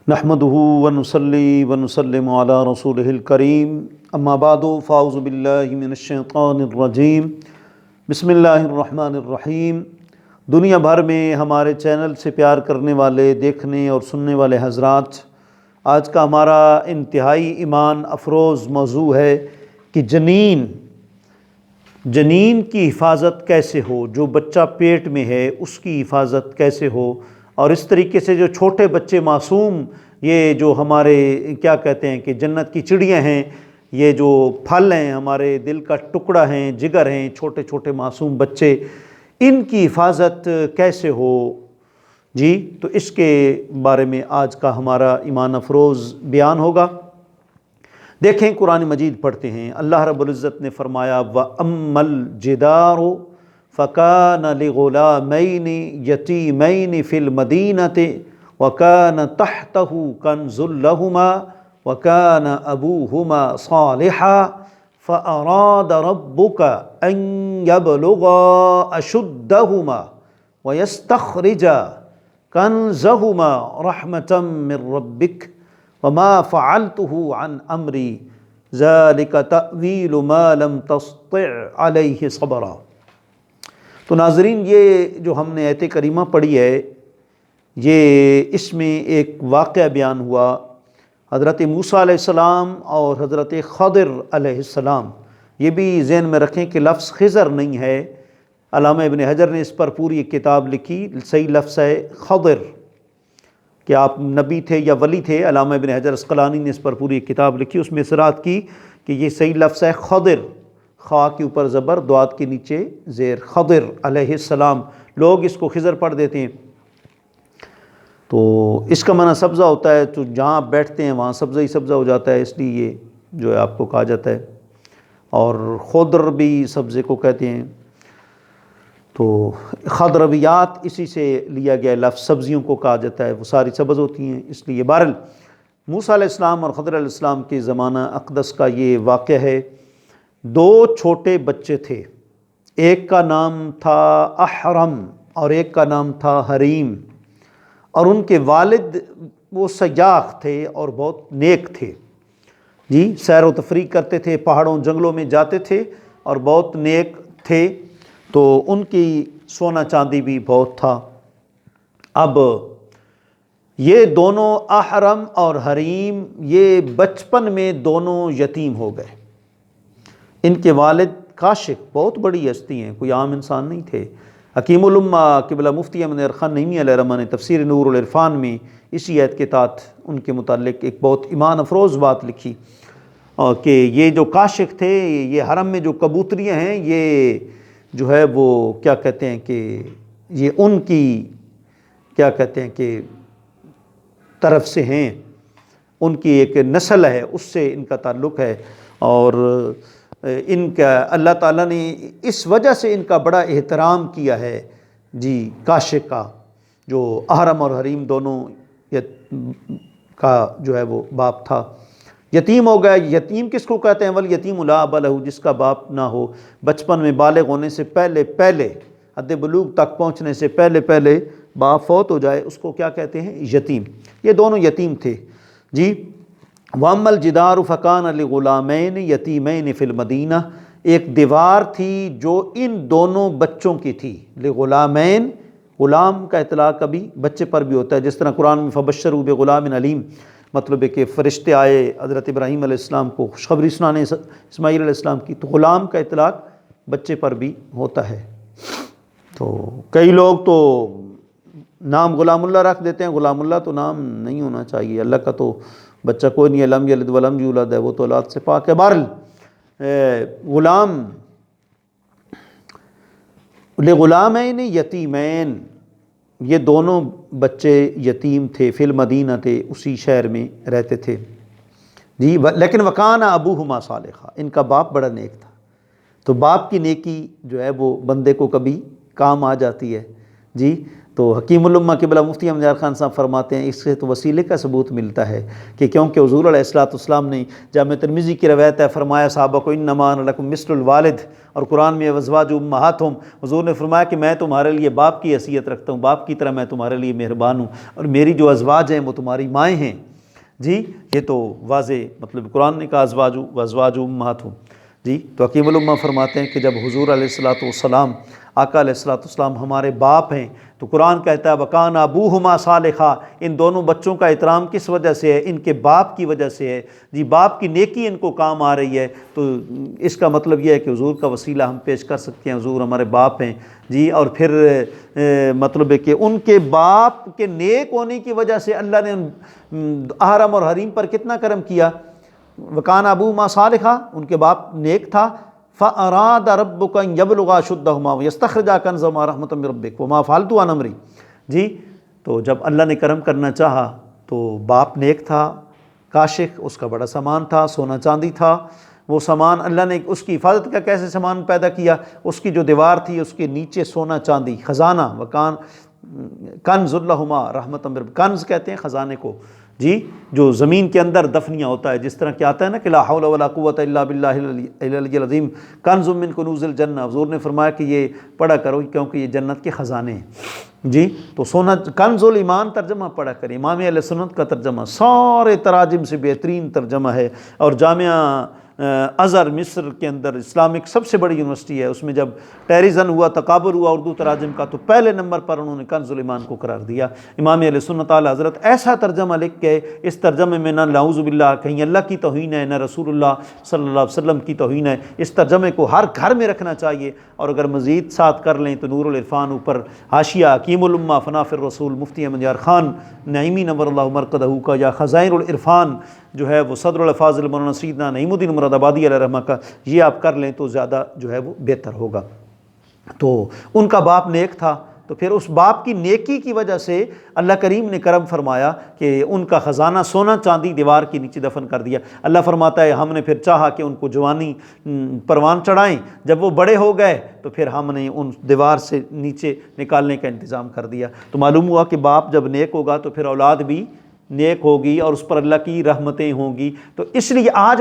نحمدہ ونصلی ونسلم علی رسولہ الکریم اما بعد فاعوذ باللہ من الشیطان الرجیم بسم اللہ الرحمن الرحیم۔ دنیا بھر میں ہمارے چینل سے پیار کرنے والے، دیکھنے اور سننے والے حضرات، آج کا ہمارا انتہائی ایمان افروز موضوع ہے کہ جنین کی حفاظت کیسے ہو، جو بچہ پیٹ میں ہے اس کی حفاظت کیسے ہو، اور اس طریقے سے جو چھوٹے بچے معصوم، یہ جو ہمارے کیا کہتے ہیں کہ جنت کی چڑیاں ہیں، یہ جو پھل ہیں، ہمارے دل کا ٹکڑا ہیں، جگر ہیں، چھوٹے چھوٹے معصوم بچے، ان کی حفاظت کیسے ہو جی، تو اس کے بارے میں آج کا ہمارا ایمان افروز بیان ہوگا۔ دیکھیں قرآن مجید پڑھتے ہیں، اللہ رب العزت نے فرمایا وَأَمَّا الْجِدَارُ فَكَانَ لِغُلَامَيْنِ يَتِيمَيْنِ فِي الْمَدِينَةِ وَكَانَ تَحْتَهُ كَنْزٌ لَهُمَا وَكَانَ أَبُوهُمَا صَالِحًا فَأَرَادَ رَبُّكَ أَنْ يَبْلُغَا أَشُدَّهُمَا وَيَسْتَخْرِجَا كَنْزَهُمَا رَحْمَةً مِّن رَبِّكَ وَمَا فَعَلْتُهُ عَنْ أَمْرِي ذَلِكَ تَأْوِيلُ مَا لَمْ تَسْطِعْ عَلَيْهِ صَبْرًا۔ تو ناظرین، یہ جو ہم نے آیت کریمہ پڑھی ہے، یہ اس میں ایک واقعہ بیان ہوا حضرت موسیٰ علیہ السلام اور حضرت خضر علیہ السلام۔ یہ بھی ذہن میں رکھیں کہ لفظ خضر نہیں ہے، علامہ ابن حجر نے اس پر پوری ایک کتاب لکھی، صحیح لفظ ہے خضر، کہ آپ نبی تھے یا ولی تھے۔ علامہ ابن حجر عسقلانی نے اس پر پوری ایک کتاب لکھی، اس میں اصرات کی کہ یہ صحیح لفظ ہے خضر، خا کے اوپر زبر، دوات کے نیچے زیر، خضر علیہ السلام۔ لوگ اس کو خضر پڑھ دیتے ہیں، تو اس کا معنی سبزہ ہوتا ہے، تو جہاں آپ بیٹھتے ہیں وہاں سبزہ ہی سبزہ ہو جاتا ہے، اس لیے یہ جو ہے آپ کو کہا جاتا ہے، اور خضر بھی سبزے کو کہتے ہیں، تو خضرویات اسی سے لیا گیا لفظ، سبزیوں کو کہا جاتا ہے، وہ ساری سبز ہوتی ہیں، اس لیے بہرحال موسیٰ علیہ السلام اور خضر علیہ السلام کے زمانہ اقدس کا یہ واقعہ ہے۔ دو چھوٹے بچے تھے، ایک کا نام تھا احرم اور ایک کا نام تھا حریم، اور ان کے والد وہ سیاح تھے اور بہت نیک تھے جی، سیر و تفریح کرتے تھے، پہاڑوں جنگلوں میں جاتے تھے اور بہت نیک تھے، تو ان کی سونا چاندی بھی بہت تھا۔ اب یہ دونوں احرم اور حریم یہ بچپن میں دونوں یتیم ہو گئے۔ ان کے والد کاشف بہت بڑی ہستی ہیں، کوئی عام انسان نہیں تھے۔ حکیم الامہ قبلہ مفتی احمد خان نعیمی علیہ الرحمہ نے تفسیر نور العرفان میں اسی آیت کے تحت ان کے متعلق ایک بہت ایمان افروز بات لکھی، کہ یہ جو کاشف تھے، یہ حرم میں جو کبوتریاں ہیں، یہ جو ہے وہ کیا کہتے ہیں کہ یہ ان کی کیا کہتے ہیں کہ طرف سے ہیں، ان کی ایک نسل ہے، اس سے ان کا تعلق ہے، اور ان کا اللہ تعالیٰ نے اس وجہ سے ان کا بڑا احترام کیا ہے جی، کاشف کا، جو احرم اور حریم دونوں کا جو ہے وہ باپ تھا، یتیم ہو گیا۔ یتیم کس کو کہتے ہیں؟ والیتیم لا اب لہ، جس کا باپ نہ ہو، بچپن میں بالغ ہونے سے پہلے حد بلوغ تک پہنچنے سے پہلے باپ فوت ہو جائے، اس کو کیا کہتے ہیں؟ یتیم۔ یہ دونوں یتیم تھے جی۔ وَأَمَّا الْجِدَارُ فَكَانَ لِغُلَامَيْنِ يَتِيمَيْنِ فِي الْمَدِينَةِ، ایک دیوار تھی جو ان دونوں بچوں کی تھی۔ لغلامین، غلام کا اطلاق کبھی بچے پر بھی ہوتا ہے، جس طرح قرآن میں فَبَشَّرُوا بِغُلَامٍ علیم، مطلب ہے کہ فرشتے آئے حضرت ابراہیم علیہ السلام کو خوشخبری سنانے اسماعیل علیہ السلام کی، تو غلام کا اطلاق بچے پر بھی ہوتا ہے۔ تو کئی لوگ تو نام غلام اللہ رکھ دیتے ہیں، غلام اللہ تو نام نہیں ہونا چاہیے، اللہ کا تو بچہ کوئی نہیں ہے، لم یلد ولم یولد ہے، وہ تو اولاد سے پاک ہے۔ بہرحال غلام، لغلامین یتیمین، یہ دونوں بچے یتیم تھے، فی المدینہ تھے، اسی شہر میں رہتے تھے جی، لیکن وکان ابوہما صالحا، ان کا باپ بڑا نیک تھا۔ تو باپ کی نیکی جو ہے وہ بندے کو کبھی کام آ جاتی ہے جی۔ تو حکیم الامہ قبلہ مفتی احمد یار خان صاحب فرماتے ہیں اس سے تو وسیلے کا ثبوت ملتا ہے کہ کیونکہ حضور علیہ الصلوۃ والسلام نے جامع ترمذی کی روایت ہے فرمایا صحابہ کو انما انا لکم مثل الوالد، اور قرآن میں وازواج امہاتہم، حضور نے فرمایا کہ میں تمہارے لیے باپ کی حیثیت رکھتا ہوں، باپ کی طرح میں تمہارے لیے مہربان ہوں، اور میری جو ازواج ہیں وہ تمہاری مائیں ہیں۔ جی یہ تو واضح مطلب قرآن نے کہا ازواج امہاتہم۔ جی تو حکیم الامہ فرماتے ہیں کہ جب حضور علیہ الصلوۃ والسلام آقا علیہ الصلوۃ والسلام ہمارے باپ ہیں تو قرآن کہتا ہے وکان ابوہما صالحا، ان دونوں بچوں کا احترام کس وجہ سے ہے؟ ان کے باپ کی وجہ سے ہے۔ جی باپ کی نیکی ان کو کام آ رہی ہے، تو اس کا مطلب یہ ہے کہ حضور کا وسیلہ ہم پیش کر سکتے ہیں، حضور ہمارے باپ ہیں۔ جی اور پھر مطلب ہے کہ ان کے باپ کے نیک ہونے کی وجہ سے اللہ نے احرم اور حریم پر کتنا کرم کیا۔ وکان ابوہما صالحا، ان کے باپ نیک تھا، فَأَرَادَ رَبُّكَ أَن يَبْلُغَا أَشُدَّهُمَا وَيَسْتَخْرِجَا كَنزَهُمَا رَحْمَةً مِّن رَّبِّكَ وَمَا فَعَلْتُ عَنْ أَمْرِي۔ جی تو جب اللہ نے کرم کرنا چاہا تو باپ نیک تھا، کاشف، اس کا بڑا سامان تھا، سونا چاندی تھا، وہ سامان اللہ نے اس کی حفاظت کا کیسے سامان پیدا کیا؟ اس کی جو دیوار تھی اس کے نیچے سونا چاندی، خزانہ، وکان کنز اللہما رحمۃ من رب، کنز کہتے ہیں خزانے کو، جی جو زمین کے اندر دفنیا ہوتا ہے، جس طرح کہ آتا ہے نا کہ لا حول ولا قوۃ الا باللہ العلی العظیم کنز من کنوز الجنہ، حضور نے فرمایا کہ یہ پڑھا کرو کیونکہ یہ جنت کے خزانے ہیں۔ جی تو سونا کنز الایمان ترجمہ پڑھا کریں، امام اہل سنت کا ترجمہ سارے تراجم سے بہترین ترجمہ ہے، اور جامعہ ازہر مصر کے اندر اسلامک سب سے بڑی یونیورسٹی ہے، اس میں جب ٹیریزن ہوا، تقابل ہوا اردو تراجم کا، تو پہلے نمبر پر انہوں نے کنز الایمان کو قرار دیا۔ امام اہل سنت اعلیٰ حضرت ایسا ترجمہ لکھ کے، اس ترجمے میں نہ نعوذ باللہ کہیں اللہ کی توہین ہے، نہ رسول اللہ صلی اللہ علیہ وسلم کی توہین ہے، اس ترجمے کو ہر گھر میں رکھنا چاہیے۔ اور اگر مزید ساتھ کر لیں تو نور العرفان اوپر حاشیہ حکیم الامہ فناف الرسول مفتی احمد یار خان نعیمی نور اللہ مرقدہ کا، یا خزائن العرفان جو ہے وہ صدر الفاضل مولانا سیدنا نعیم الدین مراد آبادی علیہ رحمہ کا، یہ آپ کر لیں تو زیادہ جو ہے وہ بہتر ہوگا۔ تو ان کا باپ نیک تھا، تو پھر اس باپ کی نیکی کی وجہ سے اللہ کریم نے کرم فرمایا کہ ان کا خزانہ سونا چاندی دیوار کے نیچے دفن کر دیا۔ اللہ فرماتا ہے ہم نے پھر چاہا کہ ان کو جوانی پروان چڑھائیں، جب وہ بڑے ہو گئے تو پھر ہم نے ان دیوار سے نیچے نکالنے کا انتظام کر دیا۔ تو معلوم ہوا کہ باپ جب نیک ہوگا تو پھر اولاد بھی نیک ہوگی اور اس پر اللہ کی رحمتیں ہوں گی۔ تو اس لیے آج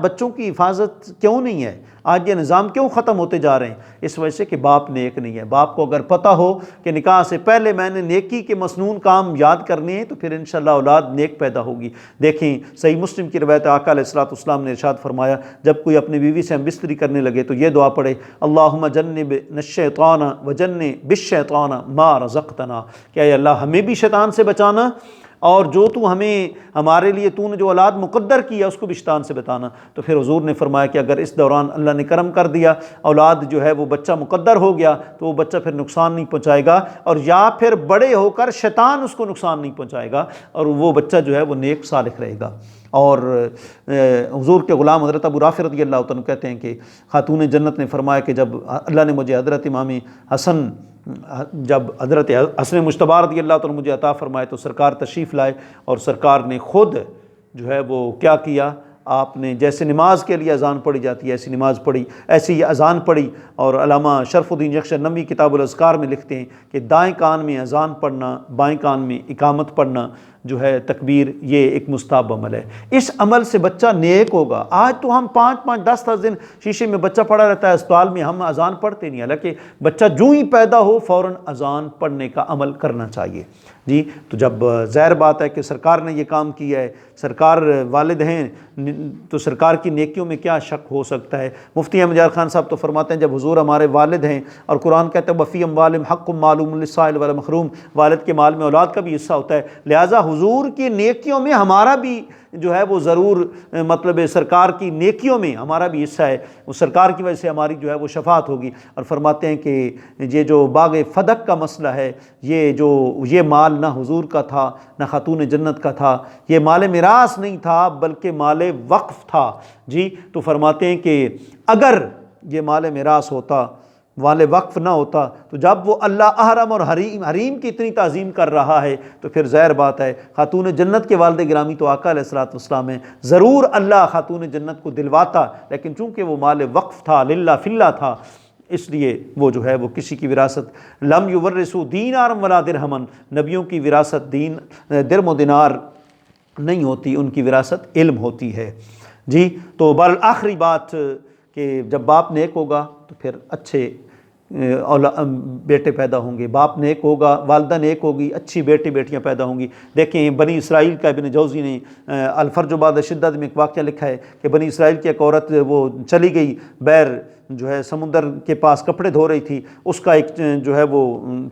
بچوں کی حفاظت کیوں نہیں ہے؟ آج یہ نظام کیوں ختم ہوتے جا رہے ہیں؟ اس وجہ سے کہ باپ نیک نہیں ہے۔ باپ کو اگر پتہ ہو کہ نکاح سے پہلے میں نے نیکی کے مسنون کام یاد کرنے ہیں تو پھر انشاءاللہ اولاد نیک پیدا ہوگی۔ دیکھیں صحیح مسلم کی روایت آقا علیہ الصلوۃ والسلام نے ارشاد فرمایا جب کوئی اپنی بیوی سے ہم بستری کرنے لگے تو یہ دعا پڑھے اللہم جنبنا الشیطان وجنب الشیطان ما رزقتنا، کہ اے اللہ ہمیں بھی شیطان سے بچانا، اور جو تو ہمیں ہمارے لیے تو نے جو اولاد مقدر کی ہے اس کو بھی شیطان سے بتانا۔ تو پھر حضور نے فرمایا کہ اگر اس دوران اللہ نے کرم کر دیا، اولاد جو ہے وہ بچہ مقدر ہو گیا، تو وہ بچہ پھر نقصان نہیں پہنچائے گا، اور یا پھر بڑے ہو کر شیطان اس کو نقصان نہیں پہنچائے گا، اور وہ بچہ جو ہے وہ نیک صالح رہے گا۔ اور حضور کے غلام حضرت ابو رافع رضی اللہ عنہ کہتے ہیں کہ خاتون جنت نے فرمایا کہ جب اللہ نے مجھے حضرت امام حسن، جب حضرت حسن مجتبی رضی اللہ عنہ مجھے عطا فرمائے تو سرکار تشریف لائے، اور سرکار نے خود جو ہے وہ کیا کیا، آپ نے جیسے نماز کے لیے اذان پڑھی جاتی ہے ایسی نماز پڑھی، ایسی ہی اذان پڑھی۔ اور علامہ شرف الدین یکشر نووی کتاب الاذکار میں لکھتے ہیں کہ دائیں کان میں اذان پڑھنا، بائیں کان میں اقامت پڑھنا جو ہے تکبیر، یہ ایک مستحب عمل ہے۔ اس عمل سے بچہ نیک ہوگا۔ آج تو ہم 5-5 10-10 دن شیشے میں بچہ پڑا رہتا ہے اسپتال میں، ہم اذان پڑھتے نہیں، حالانکہ بچہ جو ہی پیدا ہو فوراً اذان پڑھنے کا عمل کرنا چاہیے۔ جی تو جب ظاہر بات ہے کہ سرکار نے یہ کام کیا ہے، سرکار والد ہیں تو سرکار کی نیکیوں میں کیا شک ہو سکتا ہے؟ مفتی احمد یار خان صاحب تو فرماتے ہیں جب حضور ہمارے والد ہیں، اور قرآن کہتا ہے وفی اموالہم حق معلوم للسائل والمحروم، والد کے مال میں اولاد کا بھی حصہ ہوتا ہے، لہٰذا حضور کی نیکیوں میں ہمارا بھی جو ہے وہ ضرور مطلب سرکار کی نیکیوں میں ہمارا بھی حصہ ہے، وہ سرکار کی وجہ سے ہماری جو ہے وہ شفاعت ہوگی۔ اور فرماتے ہیں کہ یہ جو باغ فدق کا مسئلہ ہے، یہ مال نہ حضور کا تھا نہ خاتون جنت کا تھا، یہ مال میراث نہیں تھا بلکہ مال وقف تھا۔ جی تو فرماتے ہیں کہ اگر یہ مال میراث ہوتا، مال وقف نہ ہوتا، تو جب وہ اللہ احرم اور حریم کی اتنی تعظیم کر رہا ہے تو پھر ظاہر بات ہے خاتون جنت کے والد گرامی تو آقا علیہ الصلوۃ والسلام ہیں، ضرور اللہ خاتون جنت کو دلواتا، لیکن چونکہ وہ مال وقف تھا، للہ فی اللہ تھا، اس لیے وہ جو ہے وہ کسی کی وراثت لم یورثوا دینارا ولا درہما، نبیوں کی وراثت درم و دینار نہیں ہوتی، ان کی وراثت علم ہوتی ہے جی۔ تو بہرحال آخری بات کہ جب باپ نیک ہوگا تو پھر اچھے بیٹے پیدا ہوں گے، باپ نیک ہوگا، والدہ نیک ہوگی، اچھی بیٹے بیٹیاں پیدا ہوں گی۔ دیکھیں بنی اسرائیل کا ابن جوزی نے الفرج بعد شدت میں ایک واقعہ لکھا ہے کہ بنی اسرائیل کی ایک عورت وہ چلی گئی بیر جو ہے سمندر کے پاس کپڑے دھو رہی تھی، اس کا ایک جو ہے وہ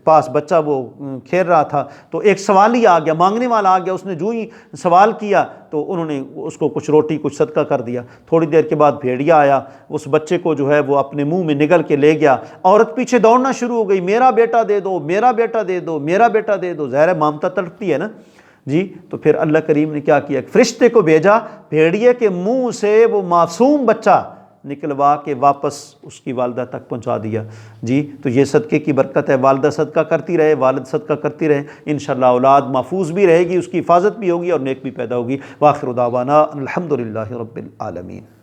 پاس بچہ وہ کھیل رہا تھا، تو ایک سوالی آ گیا، مانگنے والا آ گیا، اس نے جو ہی سوال کیا تو انہوں نے اس کو کچھ روٹی کچھ صدقہ کر دیا۔ تھوڑی دیر کے بعد بھیڑیا آیا، اس بچے کو جو ہے وہ اپنے منہ میں نگل کے لے گیا، عورت پیچھے دوڑنا شروع ہو گئی، میرا بیٹا دے دو، میرا بیٹا دے دو، میرا بیٹا دے دو، ظاہر ہے مامتا تڑپتی ہے نا جی۔ تو پھر اللہ کریم نے کیا کیا، ایک فرشتے کو بھیجا، بھیڑیے کے منہ سے وہ معصوم بچہ نکلوا کے واپس اس کی والدہ تک پہنچا دیا جی۔ تو یہ صدقے کی برکت ہے، والدہ صدقہ کرتی رہے، والد صدقہ کرتی رہے، انشاءاللہ اولاد محفوظ بھی رہے گی، اس کی حفاظت بھی ہوگی اور نیک بھی پیدا ہوگی۔ وآخر دعوانا الحمدللہ رب العالمین۔